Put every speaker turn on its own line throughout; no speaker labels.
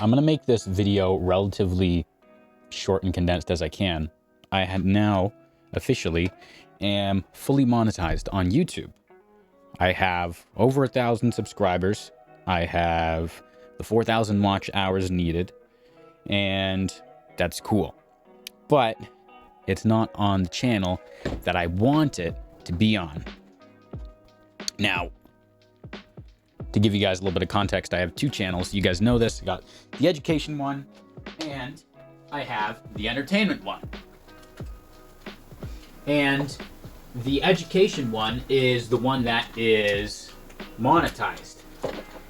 I'm going to make this video relatively short and condensed as I can. I have now officially am fully monetized on YouTube. I have over 1,000 subscribers. I have the 4,000 watch hours needed, and that's cool. But it's not on the channel that I want it to be on. Now, to give you guys a little bit of context, I have two channels. You guys know this. I got the education one, and I have the entertainment one. And the education one is the one that is monetized.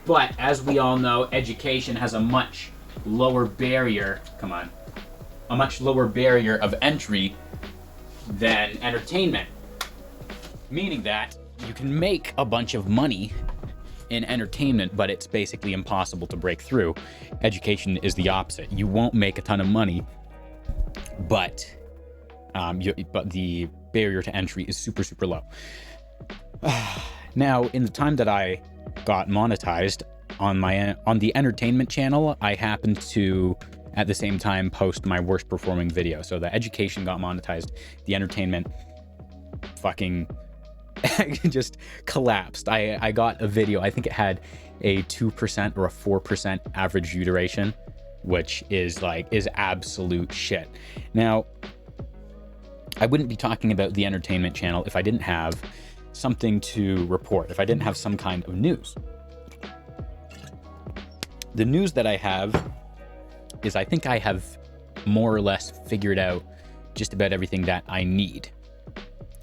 But as we all know, education has a much lower barrier, a much lower barrier of entry than entertainment. Meaning that you can make a bunch of money in entertainment, but it's basically impossible to break through. Education is the opposite. You won't make a ton of money, but the barrier to entry is super, super low. Now, in the time that I got monetized on the entertainment channel, I happened to at the same time post my worst performing video. So the education got monetized, the entertainment fucking just collapsed. I got a video, I think it had a 2% or a 4% average view duration, which is absolute shit. Now, I wouldn't be talking about the entertainment channel if I didn't have something to report, if I didn't have some kind of news. The news that I have is I think I have more or less figured out just about everything that I need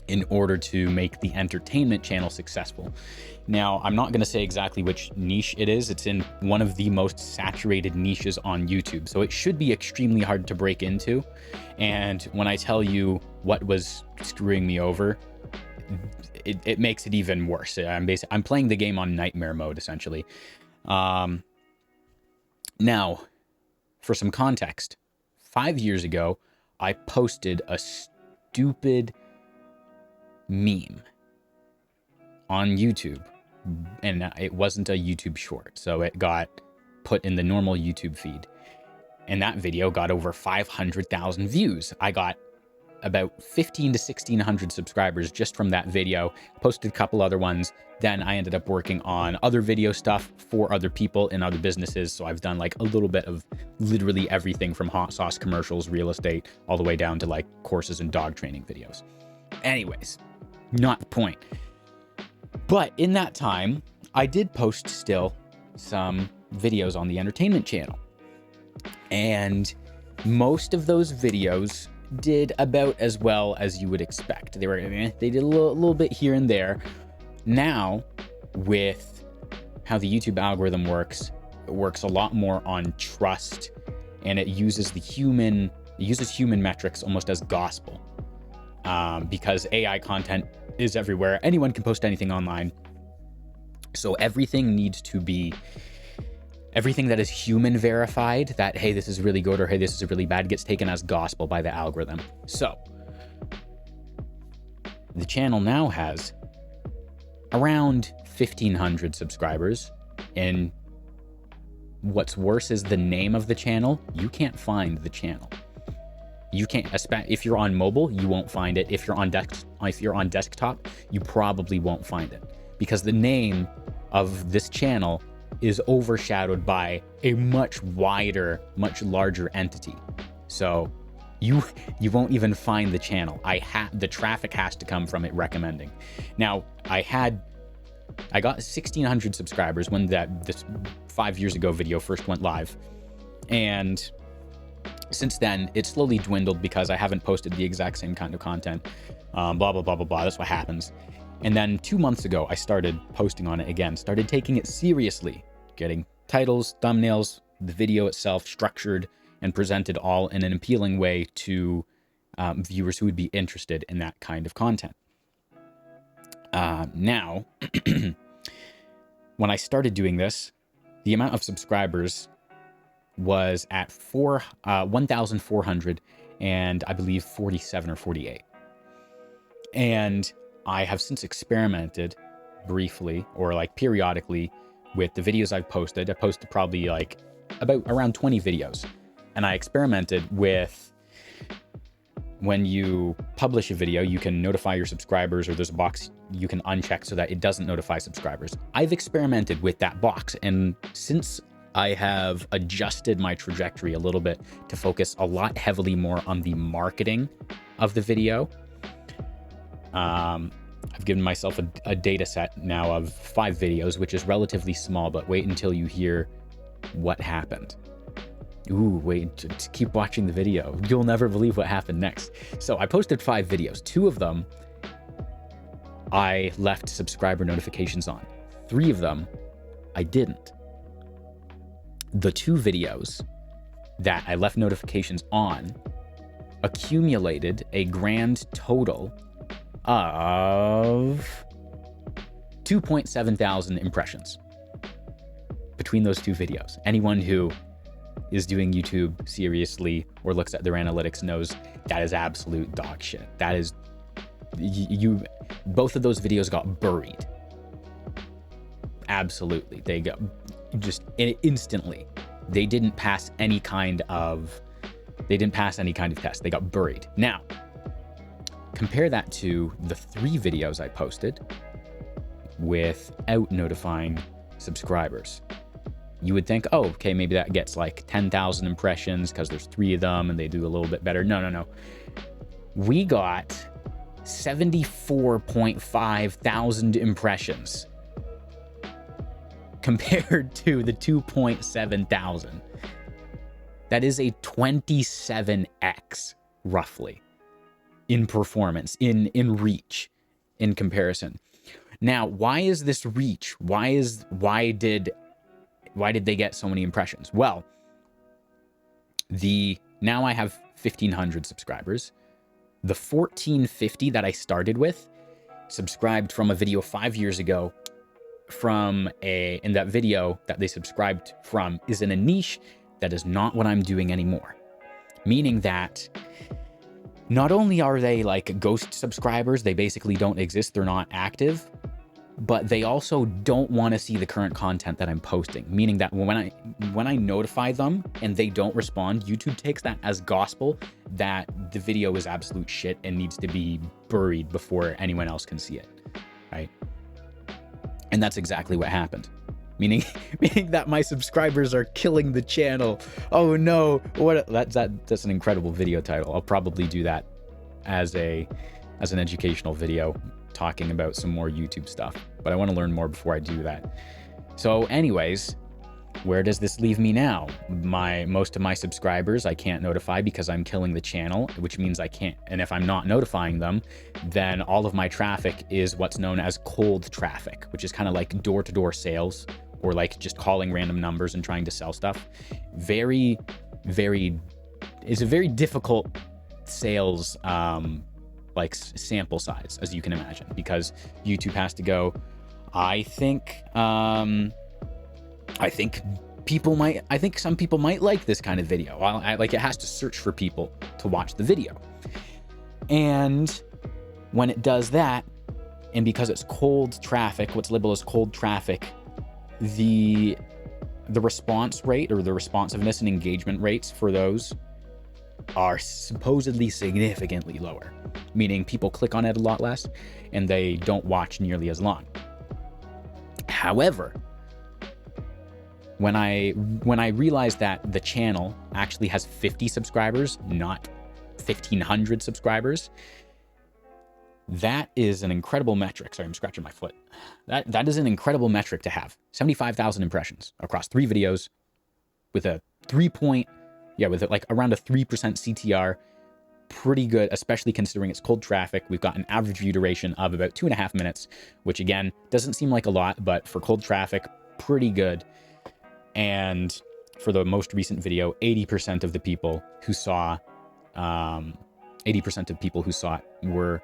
in order to make the entertainment channel successful. Now, I'm not going to say exactly which niche it is. It's in one of the most saturated niches on YouTube. So it should be extremely hard to break into. And when I tell you what was screwing me over, it makes it even worse. I'm playing the game on nightmare mode, essentially. Now, for some context, 5 years ago, I posted a stupid meme on YouTube, and it wasn't a YouTube short, so it got put in the normal YouTube feed, and that video got over 500,000 views. I got about 1,500 to 1,600 subscribers just from that video, posted a couple other ones. Then I ended up working on other video stuff for other people in other businesses. So I've done like a little bit of literally everything from hot sauce commercials, real estate, all the way down to like courses and dog training videos. Anyways, not the point. But in that time, I did post still some videos on the entertainment channel. And most of those videos did about as well as you would expect. They did a little bit here and there. Now, with how the YouTube algorithm works, it works a lot more on trust, and it uses human metrics almost as gospel. Because AI content is everywhere. Anyone can post anything online. So everything that is human verified, that, hey, this is really good or hey, this is really bad, gets taken as gospel by the algorithm. So the channel now has around 1,500 subscribers. And what's worse is the name of the channel. You can't find the channel. You can't, if you're on mobile, you won't find it. If you're on desktop, you probably won't find it, because the name of this channel is overshadowed by a much wider, much larger entity. So you won't even find the channel. The traffic has to come from it recommending. Now, I got 1,600 subscribers when this 5 years ago video first went live. And since then, it slowly dwindled because I haven't posted the exact same kind of content. Blah, blah, blah, blah, blah. That's what happens. And then 2 months ago, I started posting on it again, started taking it seriously, getting titles, thumbnails, the video itself structured and presented all in an appealing way to viewers who would be interested in that kind of content. Now, when I started doing this, the amount of subscribers was at 1,400 and I believe 47 or 48. And I have since experimented briefly or like periodically with the videos I've posted. I posted probably like around 20 videos. And I experimented with, when you publish a video, you can notify your subscribers, or there's a box you can uncheck so that it doesn't notify subscribers. I've experimented with that box, and since I have adjusted my trajectory a little bit to focus a lot heavily more on the marketing of the video, I've given myself a data set now of 5 videos, which is relatively small, but wait until you hear what happened. Ooh, wait, just keep watching the video. You'll never believe what happened next. So I posted 5 videos. 2 of them, I left subscriber notifications on. 3 of them, I didn't. The 2 videos that I left notifications on accumulated a grand total of 2.7 thousand impressions between those 2 videos. Anyone who is doing YouTube seriously or looks at their analytics knows that is absolute dog shit. That is, both of those videos got buried. Absolutely. They got just instantly. They didn't pass any kind of test. They got buried. Now, compare that to the 3 videos I posted without notifying subscribers. You would think, oh, okay, maybe that gets like 10,000 impressions because there's 3 of them and they do a little bit better. No. We got 74.5 thousand impressions compared to the 2.7 thousand. That is a 27x roughly in performance, in reach, in comparison. Now, why is this reach? Why did they get so many impressions? Well, now I have 1,500 subscribers. The 1,450 that I started with subscribed from a video 5 years ago. And that video that they subscribed from is in a niche that is not what I'm doing anymore. Meaning that not only are they like ghost subscribers, they basically don't exist, they're not active, but they also don't want to see the current content that I'm posting. Meaning that when I notify them and they don't respond, YouTube takes that as gospel that the video is absolute shit and needs to be buried before anyone else can see it, right? And that's exactly what happened. Meaning that my subscribers are killing the channel. Oh no, that's an incredible video title. I'll probably do that as an educational video talking about some more YouTube stuff, but I want to learn more before I do that. So anyways, where does this leave me now? Most of my subscribers I can't notify because I'm killing the channel, which means I can't. And if I'm not notifying them, then all of my traffic is what's known as cold traffic, which is kind of like door-to-door sales, or like just calling random numbers and trying to sell stuff. It's a very difficult sales like sample size, as you can imagine, because YouTube has to go, I think some people might like this kind of video. Like it has to search for people to watch the video. And when it does that, and because it's cold traffic, what's labeled as cold traffic, the response rate, or the responsiveness and engagement rates for those are supposedly significantly lower, meaning people click on it a lot less and they don't watch nearly as long. However, when I realized that the channel actually has 50 subscribers, not 1,500 subscribers, that is an incredible metric. Sorry, I'm scratching my foot. That is an incredible metric to have. 75,000 impressions across 3 videos with a like around a 3% CTR. Pretty good, especially considering it's cold traffic. We've got an average view duration of about 2.5 minutes, which again, doesn't seem like a lot, but for cold traffic, pretty good. And for the most recent video, 80% of people who saw it were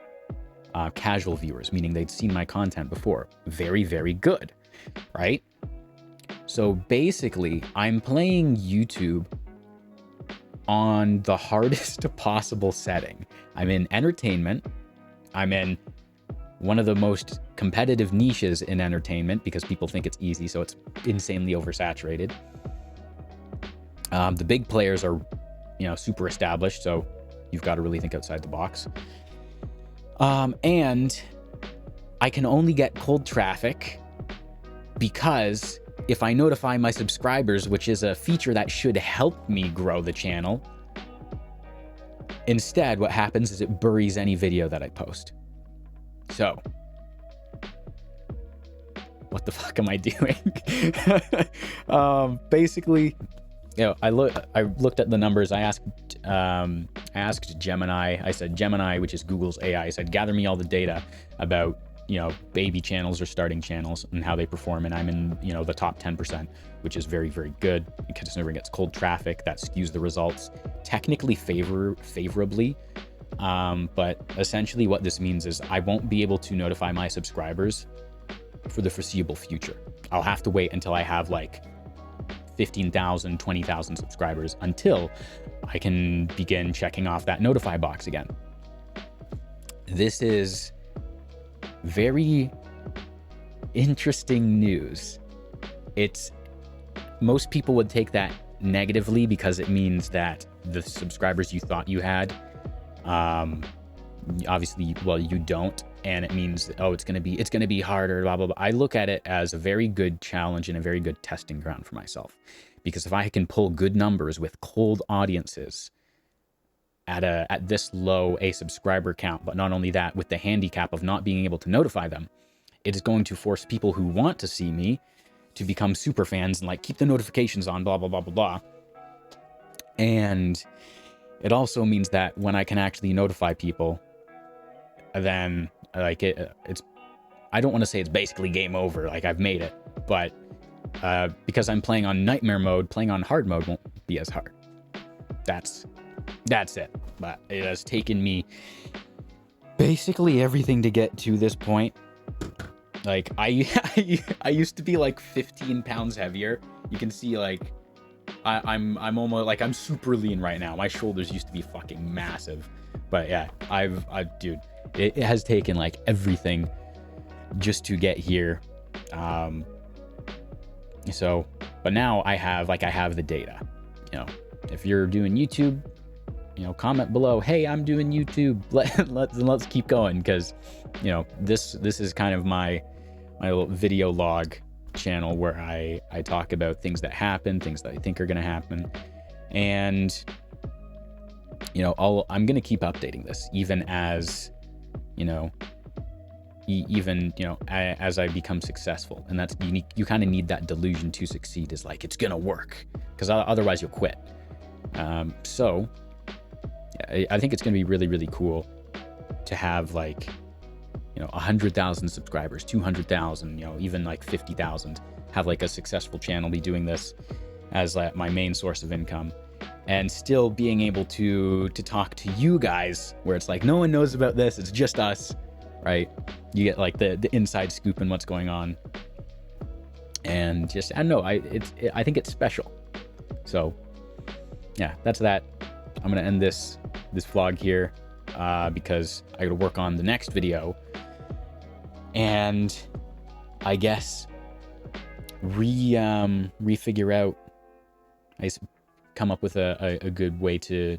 casual viewers, meaning they'd seen my content before. Very, very good, right? So basically, I'm playing YouTube on the hardest possible setting. I'm in entertainment. I'm in one of the most competitive niches in entertainment because people think it's easy, so it's insanely oversaturated. The big players are, super established, so you've got to really think outside the box. And I can only get cold traffic because if I notify my subscribers, which is a feature that should help me grow the channel, instead what happens is it buries any video that I post. So what the fuck am I doing? Basically, I looked at the numbers. I asked Gemini. I said, Gemini, which is Google's AI, I said, gather me all the data about, baby channels or starting channels and how they perform. And I'm in, the top 10%, which is very, very good. Considering it gets cold traffic, that skews the results technically favorably. But essentially what this means is I won't be able to notify my subscribers for the foreseeable future. I'll have to wait until I have like 15,000, 20,000 subscribers until I can begin checking off that notify box again. This is very interesting news. Most people would take that negatively because it means that the subscribers you thought you had, obviously, well, you don't. And it means, it's going to be harder, blah, blah, blah. I look at it as a very good challenge and a very good testing ground for myself. Because if I can pull good numbers with cold audiences at this low a subscriber count, but not only that, with the handicap of not being able to notify them, it is going to force people who want to see me to become super fans and like keep the notifications on, blah, blah, blah, blah, blah. And it also means that when I can actually notify people, then like it's, I don't want to say it's basically game over, like I've made it, but because I'm playing on nightmare mode, playing on hard mode won't be as hard. That's it. But it has taken me basically everything to get to this point. Like I used to be like 15 pounds heavier. You can see like I'm almost like I'm super lean right now. My shoulders used to be fucking massive. But yeah, dude, it has taken like everything just to get here. But now I have the data. If you're doing YouTube, comment below, hey, I'm doing YouTube. Let's keep going, because this is kind of my little video log channel where I talk about things that happen, things that I think are going to happen, and I'm going to keep updating this even as as I become successful. And that's unique. You kind of need that delusion to succeed, is like, it's gonna work, because otherwise you'll quit. So I think it's gonna be really, really cool to have like 100,000 subscribers, 200,000, even like 50,000, have like a successful channel, be doing this as my main source of income, and still being able to talk to you guys, where it's like no one knows about this, it's just us, right? You get like the inside scoop and what's going on, and just, I don't know, I think it's special. So yeah, that's that. I'm gonna end this vlog here because I gotta work on the next video, and I guess refigure out, come up with a good way to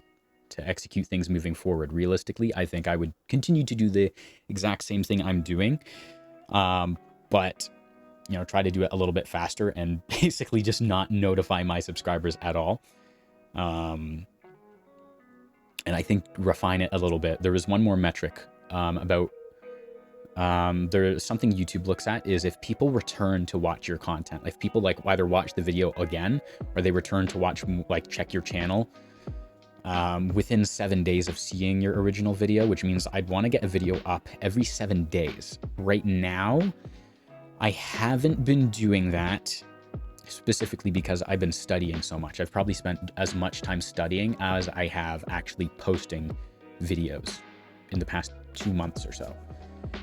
execute things moving forward. Realistically, I think I would continue to do the exact same thing I'm doing, but try to do it a little bit faster and basically just not notify my subscribers at all. And I think refine it a little bit. There is one more metric about there's something YouTube looks at, is if people return to watch your content, if people like either watch the video again or they return to watch, like check your channel within 7 days of seeing your original video, which means I'd want to get a video up every 7 days. Right now, I haven't been doing that, specifically because I've been studying so much. I've probably spent as much time studying as I have actually posting videos in the past 2 months or so.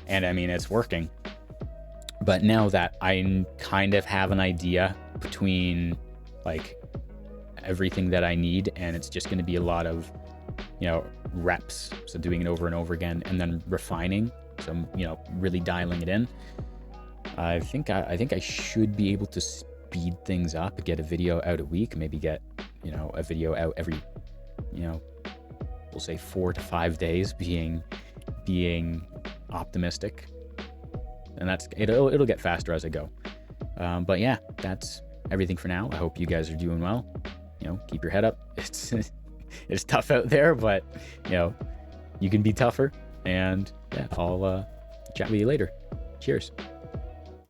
And I mean, it's working. But now that I kind of have an idea between like everything that I need, and it's just going to be a lot of, reps. So doing it over and over again, and then refining. So, really dialing it in. I think I should be able to speed things up, get a video out a week, maybe get, a video out every, we'll say 4 to 5 days, being optimistic. And it'll get faster as I go. But yeah, that's everything for now. I hope you guys are doing well. Keep your head up. It's tough out there, but you can be tougher. And yeah, I'll chat with you later. Cheers.